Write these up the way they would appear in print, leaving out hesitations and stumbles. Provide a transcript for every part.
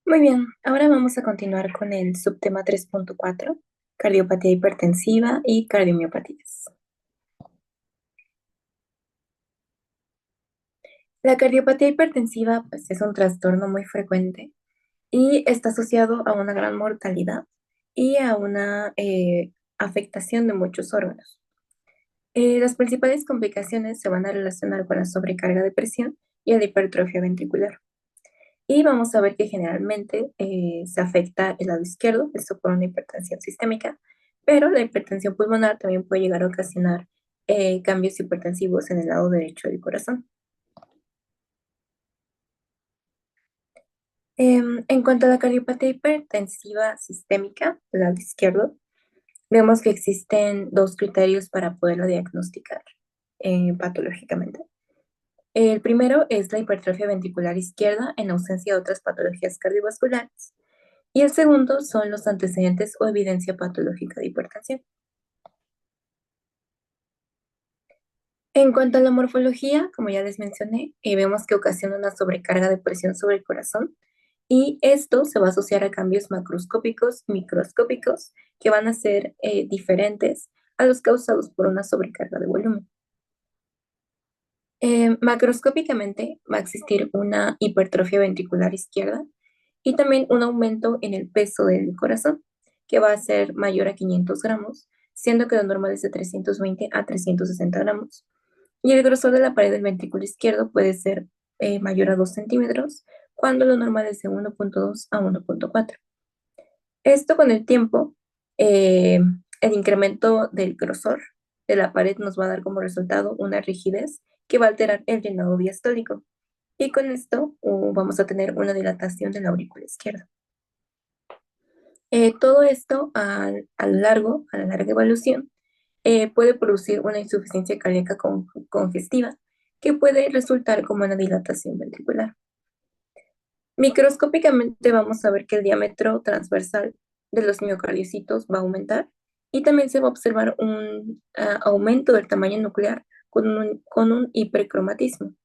Muy bien, ahora vamos a continuar con el subtema 3.4, cardiopatía hipertensiva y cardiomiopatías. La cardiopatía hipertensiva pues, es un trastorno muy frecuente y está asociado a una gran mortalidad y a una afectación de muchos órganos. Las principales complicaciones se van a relacionar con la sobrecarga de presión y la hipertrofia ventricular. Y vamos a ver que generalmente se afecta el lado izquierdo, esto por una hipertensión sistémica, pero la hipertensión pulmonar también puede llegar a ocasionar cambios hipertensivos en el lado derecho del corazón. En cuanto a la cardiopatía hipertensiva sistémica, del lado izquierdo, vemos que existen dos criterios para poderla diagnosticar patológicamente. El primero es la hipertrofia ventricular izquierda en ausencia de otras patologías cardiovasculares. Y el segundo son los antecedentes o evidencia patológica de hipertensión. En cuanto a la morfología, como ya les mencioné, vemos que ocasiona una sobrecarga de presión sobre el corazón y esto se va a asociar a cambios macroscópicos, microscópicos, que van a ser diferentes a los causados por una sobrecarga de volumen. Macroscópicamente va a existir una hipertrofia ventricular izquierda y también un aumento en el peso del corazón, que va a ser mayor a 500 gramos, siendo que lo normal es de 320 a 360 gramos. Y el grosor de la pared del ventrículo izquierdo puede ser mayor a 2 centímetros, cuando lo normal es de 1.2 a 1.4. Esto con el tiempo, eh, el incremento del grosor de la pared nos va a dar como resultado una rigidez que va a alterar el llenado diastólico. Y con esto vamos a tener una dilatación de la aurícula izquierda. Todo esto a la larga evolución puede producir una insuficiencia cardíaca congestiva que puede resultar como una dilatación ventricular. Microscópicamente vamos a ver que el diámetro transversal de los miocardiocitos va a aumentar y también se va a observar un aumento del tamaño nuclear con un hipercromatismo.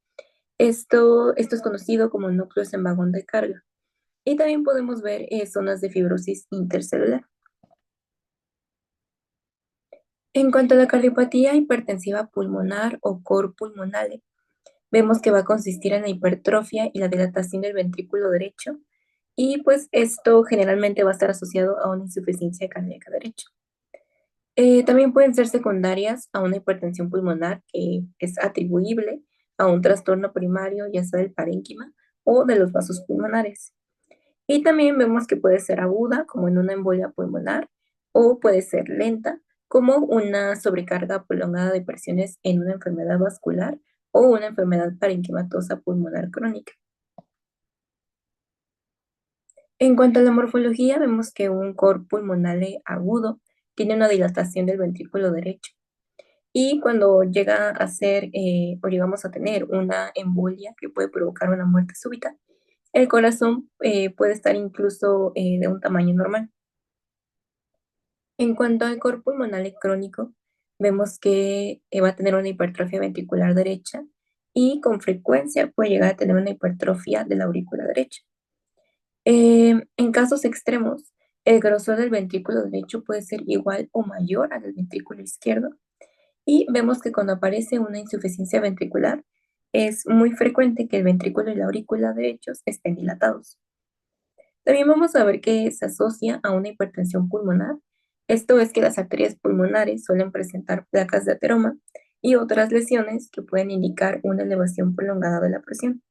Esto es conocido como núcleos en vagón de carga. Y también podemos ver zonas de fibrosis intercelular. En cuanto a la cardiopatía hipertensiva pulmonar o cor pulmonale, vemos que va a consistir en la hipertrofia y la dilatación del ventrículo derecho, y pues esto generalmente va a estar asociado a una insuficiencia cardíaca derecha. También pueden ser secundarias a una hipertensión pulmonar que es atribuible a un trastorno primario, ya sea del parénquima o de los vasos pulmonares. Y también vemos que puede ser aguda, como en una embolia pulmonar, o puede ser lenta, como una sobrecarga prolongada de presiones en una enfermedad vascular o una enfermedad parenquimatosa pulmonar crónica. En cuanto a la morfología, vemos que un cor pulmonale agudo tiene una dilatación del ventrículo derecho. Y cuando llega a ser o llegamos a tener una embolia que puede provocar una muerte súbita, el corazón puede estar incluso de un tamaño normal. En cuanto al cor pulmonar crónico, vemos que va a tener una hipertrofia ventricular derecha y con frecuencia puede llegar a tener una hipertrofia de la aurícula derecha. En casos extremos, el grosor del ventrículo derecho puede ser igual o mayor al del ventrículo izquierdo y vemos que cuando aparece una insuficiencia ventricular, es muy frecuente que el ventrículo y la aurícula derechos estén dilatados. También vamos a ver que se asocia a una hipertensión pulmonar. Esto es que las arterias pulmonares suelen presentar placas de ateroma y otras lesiones que pueden indicar una elevación prolongada de la presión.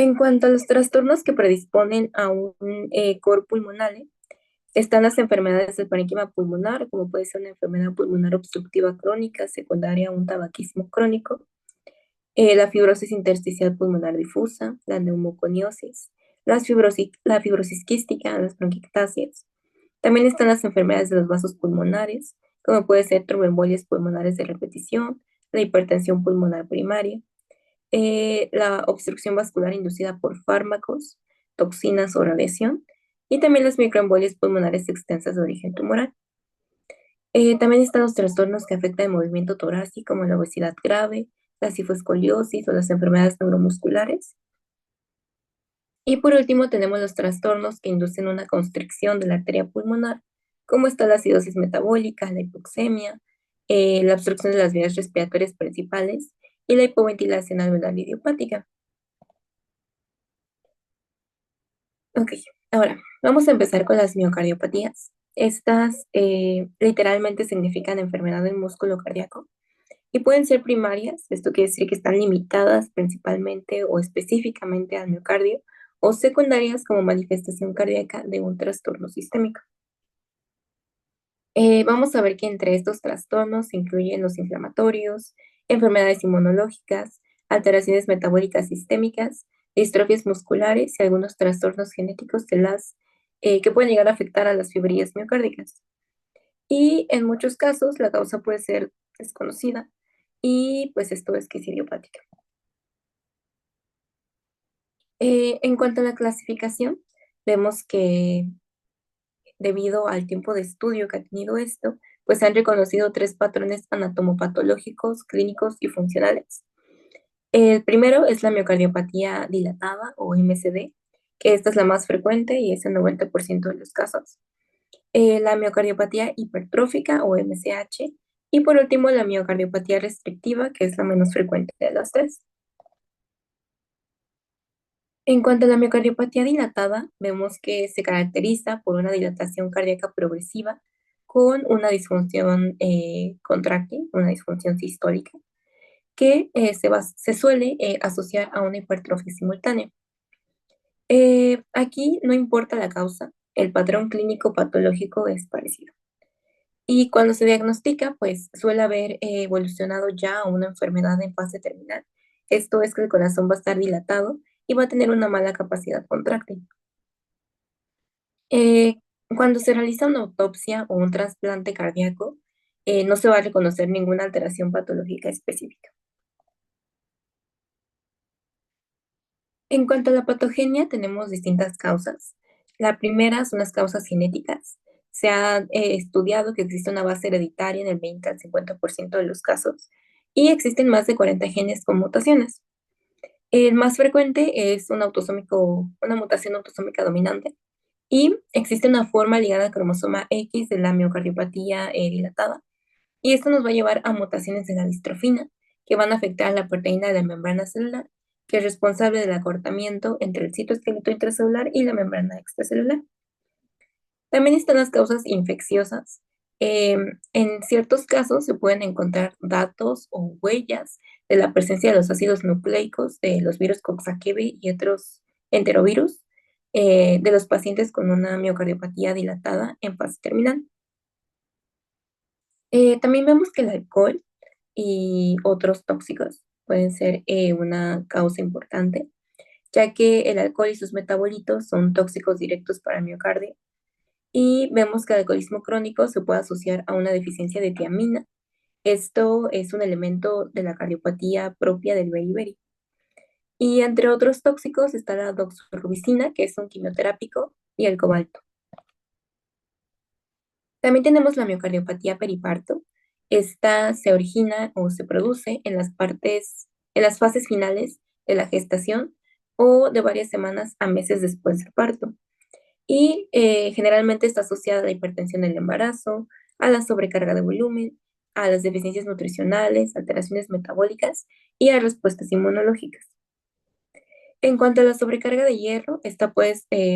En cuanto a los trastornos que predisponen a un cor pulmonale, están las enfermedades del parénquima pulmonar, como puede ser una enfermedad pulmonar obstructiva crónica secundaria a un tabaquismo crónico, la fibrosis intersticial pulmonar difusa, la neumoconiosis, la fibrosis quística, las bronquiectasias. También están las enfermedades de los vasos pulmonares, como puede ser tromboembolias pulmonares de repetición, la hipertensión pulmonar primaria, la obstrucción vascular inducida por fármacos, toxinas o radiación, y también las microembolias pulmonares extensas de origen tumoral. También están los trastornos que afectan el movimiento torácico, como la obesidad grave, la cifoscoliosis o las enfermedades neuromusculares. Y por último tenemos los trastornos que inducen una constricción de la arteria pulmonar, como está la acidosis metabólica, la hipoxemia, la obstrucción de las vías respiratorias principales y la hipoventilación alveolar idiopática. Ok, ahora vamos a empezar con las miocardiopatías. Estas literalmente significan enfermedad del músculo cardíaco y pueden ser primarias, esto quiere decir que están limitadas principalmente o específicamente al miocardio, o secundarias como manifestación cardíaca de un trastorno sistémico. Vamos a ver que entre estos trastornos se incluyen los inflamatorios, enfermedades inmunológicas, alteraciones metabólicas sistémicas, distrofias musculares y algunos trastornos genéticos que pueden llegar a afectar a las fibrillas miocárdicas. Y en muchos casos la causa puede ser desconocida y pues esto es que es idiopática. En cuanto a la clasificación, vemos que debido al tiempo de estudio que ha tenido esto, pues se han reconocido tres patrones anatomopatológicos, clínicos y funcionales. El primero es la miocardiopatía dilatada o MCD, que esta es la más frecuente y es el 90% de los casos. La miocardiopatía hipertrófica o MCH y por último la miocardiopatía restrictiva, que es la menos frecuente de las tres. En cuanto a la miocardiopatía dilatada, vemos que se caracteriza por una dilatación cardíaca progresiva con una disfunción contráctil, una disfunción sistólica, que se suele asociar a una hipertrofia simultánea. Aquí no importa la causa, el patrón clínico patológico es parecido. Y cuando se diagnostica, pues suele haber evolucionado ya a una enfermedad en fase terminal. Esto es que el corazón va a estar dilatado y va a tener una mala capacidad contráctil. Eh, Cuando se realiza una autopsia o un trasplante cardíaco, no se va a reconocer ninguna alteración patológica específica. En cuanto a la patogenia, tenemos distintas causas. La primera son las causas genéticas. Se ha estudiado que existe una base hereditaria en el 20 al 50% de los casos y existen más de 40 genes con mutaciones. El más frecuente es una mutación autosómica dominante y existe una forma ligada al cromosoma X de la miocardiopatía dilatada. Y esto nos va a llevar a mutaciones de la distrofina, que van a afectar a la proteína de la membrana celular, que es responsable del acortamiento entre el citoesqueleto intracelular y la membrana extracelular. También están las causas infecciosas. En ciertos casos se pueden encontrar datos o huellas de la presencia de los ácidos nucleicos de los virus Coxsackie y otros enterovirus de los pacientes con una miocardiopatía dilatada en fase terminal. También vemos que el alcohol y otros tóxicos pueden ser una causa importante, ya que el alcohol y sus metabolitos son tóxicos directos para el miocardio. Y vemos que el alcoholismo crónico se puede asociar a una deficiencia de tiamina. Esto es un elemento de la cardiopatía propia del beriberi. Y entre otros tóxicos está la doxorubicina, que es un quimioterápico, y el cobalto. También tenemos la miocardiopatía periparto. Esta se origina o se produce en las fases finales de la gestación o de varias semanas a meses después del parto. Y generalmente está asociada a la hipertensión del embarazo, a la sobrecarga de volumen, a las deficiencias nutricionales, alteraciones metabólicas y a respuestas inmunológicas. En cuanto a la sobrecarga de hierro, esta puede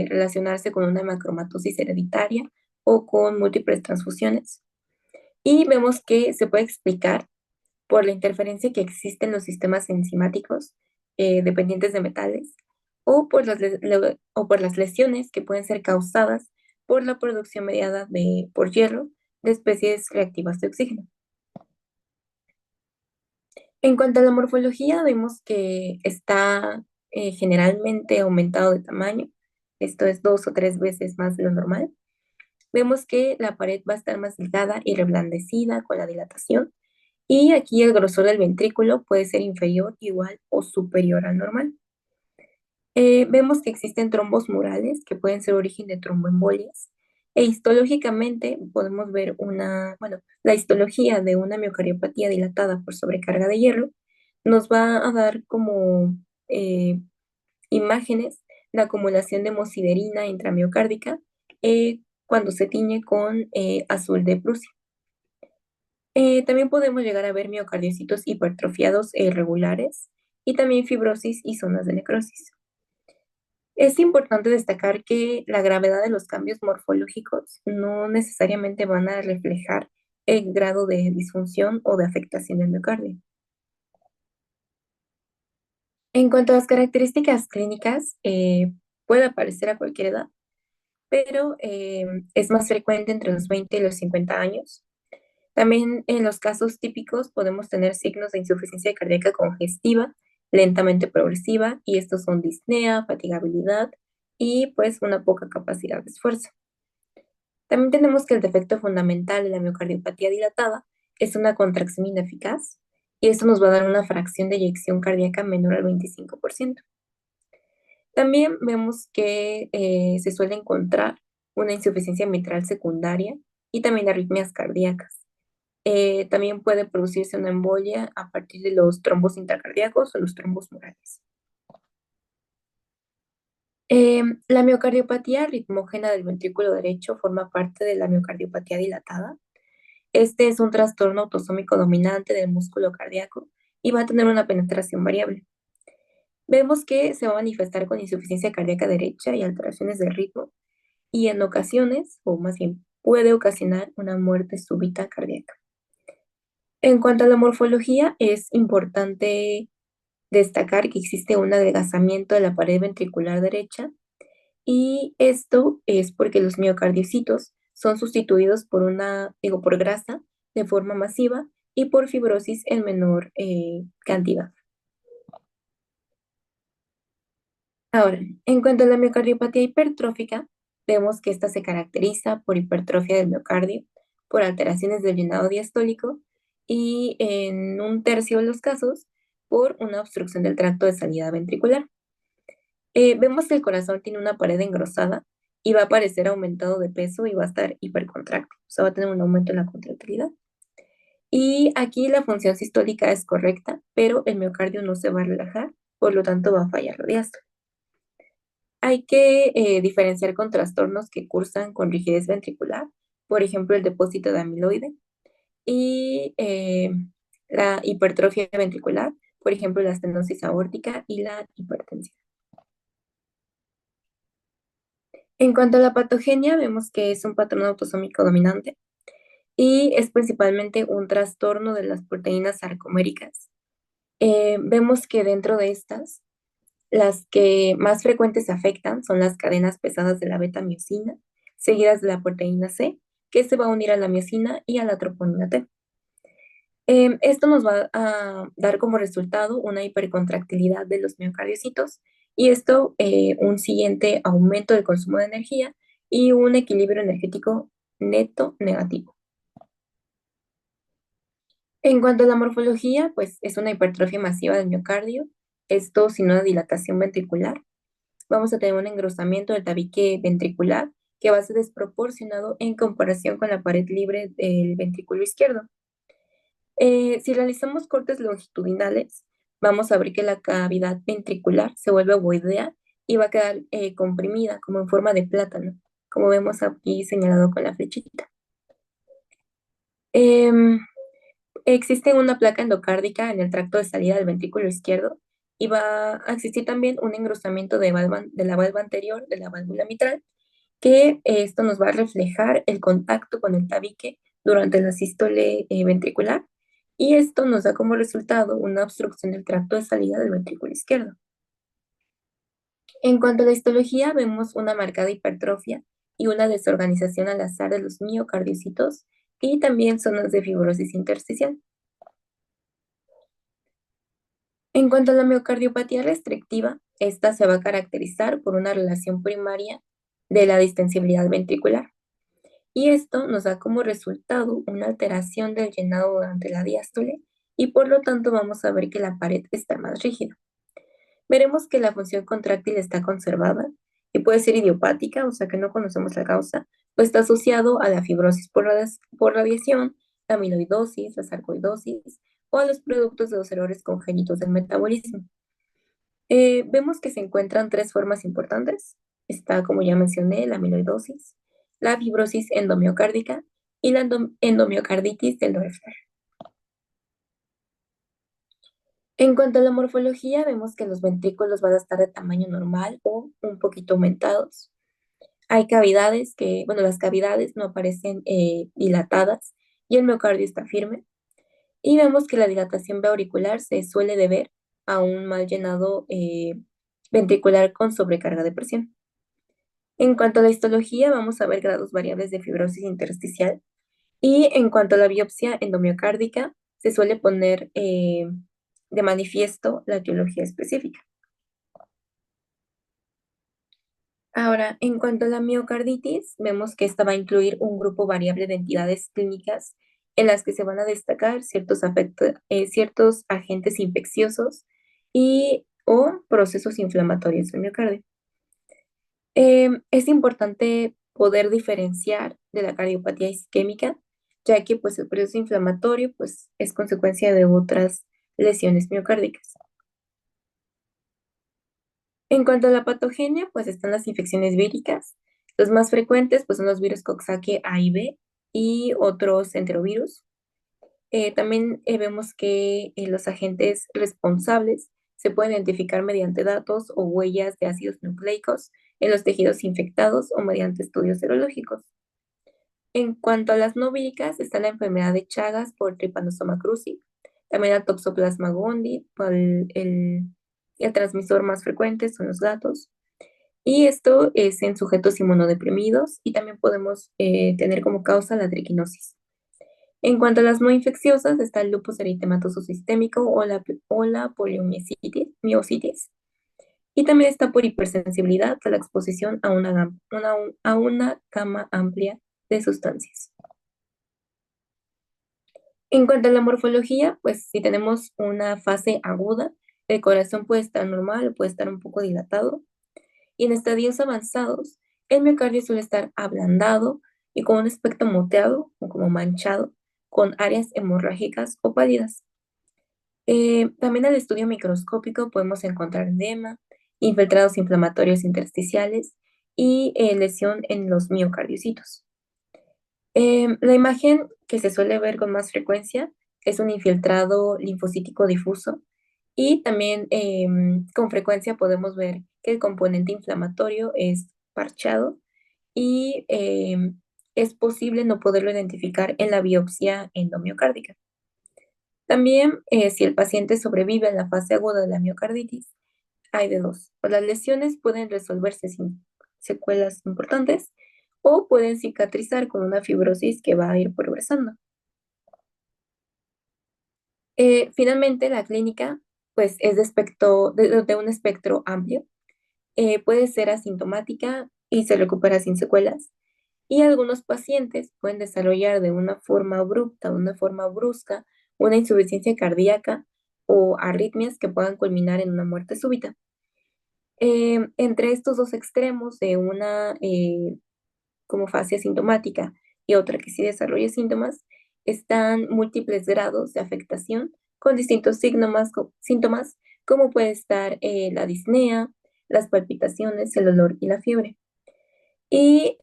relacionarse con una macromatosis hereditaria o con múltiples transfusiones. Y vemos que se puede explicar por la interferencia que existe en los sistemas enzimáticos dependientes de metales o por las lesiones que pueden ser causadas por la producción mediada por hierro de especies reactivas de oxígeno. En cuanto a la morfología, vemos que está generalmente aumentado de tamaño. Esto es 2 o 3 veces más de lo normal. Vemos que la pared va a estar más delgada y reblandecida con la dilatación. Y aquí el grosor del ventrículo puede ser inferior, igual o superior al normal. Vemos que existen trombos murales que pueden ser origen de tromboembolias. E histológicamente podemos ver la histología de una miocardiopatía dilatada por sobrecarga de hierro nos va a dar como eh, imágenes la acumulación de hemosiderina intramiocárdica cuando se tiñe con azul de Prusia. También podemos llegar a ver miocardiocitos hipertrofiados e irregulares y también fibrosis y zonas de necrosis. Es importante destacar que la gravedad de los cambios morfológicos no necesariamente van a reflejar el grado de disfunción o de afectación del miocardio. En cuanto a las características clínicas, puede aparecer a cualquier edad, pero es más frecuente entre los 20 y los 50 años. También en los casos típicos podemos tener signos de insuficiencia cardíaca congestiva, lentamente progresiva, y estos son disnea, fatigabilidad y pues una poca capacidad de esfuerzo. También tenemos que el defecto fundamental de la miocardiopatía dilatada es una contracción ineficaz, y esto nos va a dar una fracción de eyección cardíaca menor al 25%. También vemos que se suele encontrar una insuficiencia mitral secundaria y también arritmias cardíacas. También puede producirse una embolia a partir de los trombos intracardíacos o los trombos murales. La miocardiopatía ritmógena del ventrículo derecho forma parte de la miocardiopatía dilatada. Este es un trastorno autosómico dominante del músculo cardíaco y va a tener una penetración variable. Vemos que se va a manifestar con insuficiencia cardíaca derecha y alteraciones de ritmo, y en ocasiones, o más bien puede ocasionar una muerte súbita cardíaca. En cuanto a la morfología, es importante destacar que existe un adelgazamiento de la pared ventricular derecha, y esto es porque los miocardiocitos son sustituidos por grasa de forma masiva y por fibrosis en menor cantidad. Ahora, en cuanto a la miocardiopatía hipertrófica, vemos que esta se caracteriza por hipertrofia del miocardio, por alteraciones del llenado diastólico y en un tercio de los casos por una obstrucción del tracto de salida ventricular. Vemos que el corazón tiene una pared engrosada y va a parecer aumentado de peso y va a estar hipercontracto, o sea, va a tener un aumento en la contractilidad. Y aquí la función sistólica es correcta, pero el miocardio no se va a relajar, por lo tanto va a fallar la diástole. Hay que diferenciar con trastornos que cursan con rigidez ventricular, por ejemplo, el depósito de amiloide, y la hipertrofia ventricular, por ejemplo, la estenosis aórtica y la hipertensión. En cuanto a la patogenia, vemos que es un patrón autosómico dominante y es principalmente un trastorno de las proteínas sarcoméricas. Vemos que dentro de estas, las que más frecuentes afectan son las cadenas pesadas de la beta-miosina, seguidas de la proteína C, que se va a unir a la miosina y a la troponina T. Esto nos va a dar como resultado una hipercontractilidad de los miocardiocitos, y esto un siguiente aumento del consumo de energía y un equilibrio energético neto negativo. En cuanto a la morfología, pues es una hipertrofia masiva del miocardio, esto sin una dilatación ventricular. Vamos a tener un engrosamiento del tabique ventricular que va a ser desproporcionado en comparación con la pared libre del ventrículo izquierdo. Si realizamos cortes longitudinales, vamos a ver que la cavidad ventricular se vuelve ovoidea y va a quedar comprimida como en forma de plátano, como vemos aquí señalado con la flechita. Em, Existe una placa endocárdica en el tracto de salida del ventrículo izquierdo, y va a existir también un engrosamiento de la valva anterior de la válvula mitral, que esto nos va a reflejar el contacto con el tabique durante la sístole ventricular, y esto nos da como resultado una obstrucción del tracto de salida del ventrículo izquierdo. En cuanto a la histología, vemos una marcada hipertrofia y una desorganización al azar de los miocardiocitos y también zonas de fibrosis intersticial. En cuanto a la miocardiopatía restrictiva, esta se va a caracterizar por una relación primaria de la distensibilidad ventricular, y esto nos da como resultado una alteración del llenado durante la diástole, y por lo tanto vamos a ver que la pared está más rígida. Veremos que la función contráctil está conservada y puede ser idiopática, o sea que no conocemos la causa, o está asociado a la fibrosis por radiación, la amiloidosis, la sarcoidosis o a los productos de los errores congénitos del metabolismo. Vemos que se encuentran tres formas importantes. Está, como ya mencioné, la amiloidosis, la fibrosis endomiocárdica y la endomiocarditis del Doerfler. En cuanto a la morfología, vemos que los ventrículos van a estar de tamaño normal o un poquito aumentados. Hay cavidades que, bueno, las cavidades no aparecen dilatadas y el miocardio está firme. Y vemos que la dilatación auricular se suele deber a un mal llenado ventricular con sobrecarga de presión. En cuanto a la histología, vamos a ver grados variables de fibrosis intersticial. Y en cuanto a la biopsia endomiocárdica, se suele poner de manifiesto la etiología específica. Ahora, en cuanto a la miocarditis, vemos que esta va a incluir un grupo variable de entidades clínicas en las que se van a destacar ciertos agentes infecciosos y o procesos inflamatorios del miocardio. Es importante poder diferenciar de la cardiopatía isquémica, ya que pues, el proceso inflamatorio pues, es consecuencia de otras lesiones miocárdicas. En cuanto a la patogenia, pues están las infecciones víricas. Los más frecuentes pues, son los virus Coxsackie A y B y otros enterovirus. También vemos que los agentes responsables se pueden identificar mediante datos o huellas de ácidos nucleicos en los tejidos infectados o mediante estudios serológicos. En cuanto a las no víricas, está la enfermedad de Chagas por Trypanosoma cruzi, también la Toxoplasma gondii, el transmisor más frecuente son los gatos, y esto es en sujetos inmunodeprimidos y también podemos tener como causa la triquinosis. En cuanto a las no infecciosas, está el lupus eritematoso sistémico o la poliomielitis, y también está por hipersensibilidad a la exposición a una gama amplia de sustancias. En cuanto a la morfología, pues si tenemos una fase aguda, el corazón puede estar normal o puede estar un poco dilatado. Y en estadios avanzados, el miocardio suele estar ablandado y con un aspecto moteado o como manchado, con áreas hemorrágicas o pálidas. También al estudio microscópico podemos encontrar edema, infiltrados inflamatorios intersticiales y lesión en los miocardiocitos. La imagen que se suele ver con más frecuencia es un infiltrado linfocítico difuso y también con frecuencia podemos ver que el componente inflamatorio es parchado y es posible no poderlo identificar en la biopsia endomiocárdica. También, si el paciente sobrevive en la fase aguda de la miocarditis, hay de dos. O las lesiones pueden resolverse sin secuelas importantes o pueden cicatrizar con una fibrosis que va a ir progresando. Finalmente, la clínica pues, es de un espectro amplio. Puede ser asintomática y se recupera sin secuelas. Y algunos pacientes pueden desarrollar de una forma abrupta, de una forma brusca, una insuficiencia cardíaca o arritmias que puedan culminar en una muerte súbita. Entre estos dos extremos de una como fase asintomática y otra que sí desarrolla síntomas, están múltiples grados de afectación con distintos síntomas como puede estar la disnea, las palpitaciones, el dolor y la fiebre. Y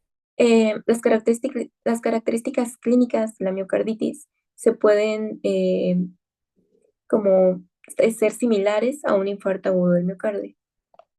las características clínicas de la miocarditis se pueden como ser similares a un infarto agudo del miocardio.